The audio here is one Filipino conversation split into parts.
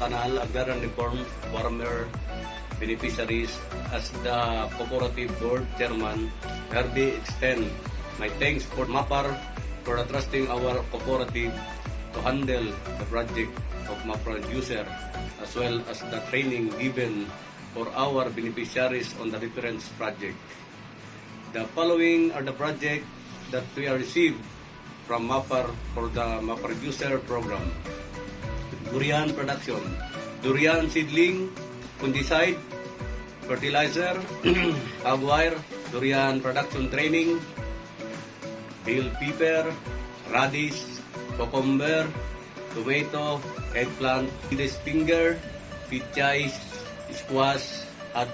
Tanal Agrarian Reform Farmer Beneficiaries, as the Cooperative Board Chairman, hereby extend my thanks for MAPAR for trusting our cooperative to handle the project of MAPAR user, as well as the training given for our beneficiaries on the reference project. The following are the projects that we are received from MAPAR for the MAPAR user program: durian production, durian seedling, fungicide, fertilizer, hogwire, durian production training, bell pepper, radish, cucumber, tomato, eggplant, lettuce finger, pichay, squash, hot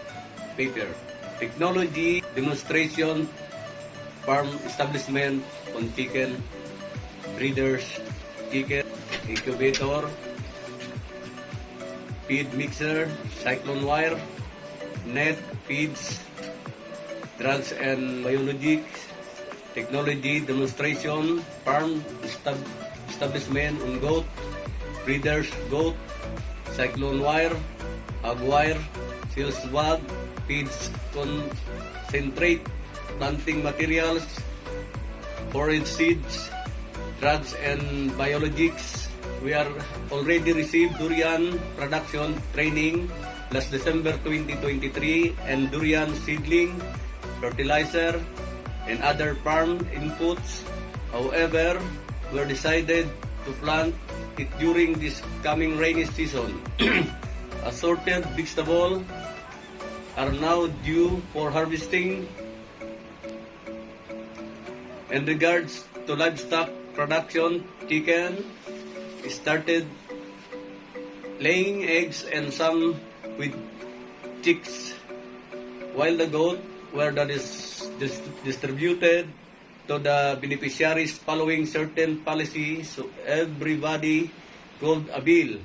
pepper. Technology demonstration, farm establishment on chicken, breeders, chicken, incubator, feed mixer, cyclone wire, net, feeds, drugs and biologics, technology demonstration, farm establishment on goat, breeders goat, cyclone wire, hog wire, sales bag, feeds concentrate, planting materials, forage seeds, drugs and biologics. We are already received durian production training last December 2023 and durian seedling, fertilizer, and other farm inputs. However, we decided to plant it during this coming rainy season. Assorted vegetables are now due for harvesting. In regards to livestock production, chicken started laying eggs and some with chicks, while the goat were distributed to the beneficiaries following certain policies, so everybody could avail.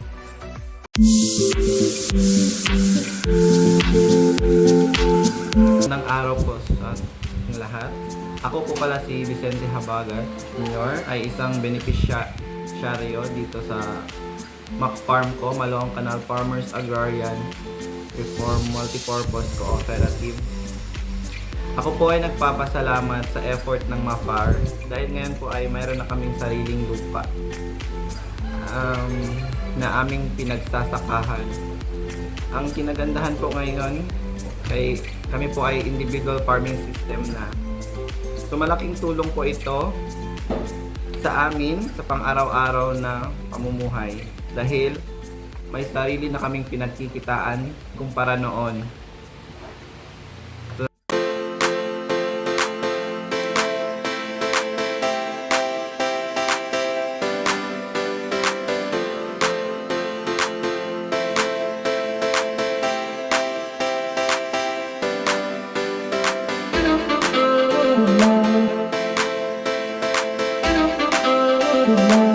Ng araw po sa lahat. Ako po pala si Vicente Habagat Jr. ay isang beneficiaryo dito sa MAC-Farm ko, Malawang Canal Farmers Agrarian Reform Multipurpose Cooperative. Ako po ay nagpapasalamat sa effort ng MAPAR dahil ngayon po ay mayroon na kaming sariling lupa na aming pinagsasakahan. Ang kinagandahan po ngayon ay kami po ay individual farming system na. So malaking tulong po ito sa amin sa pang-araw-araw na pamumuhay dahil may sarili na kaming pinagkikitaan kumpara noon. Good morning.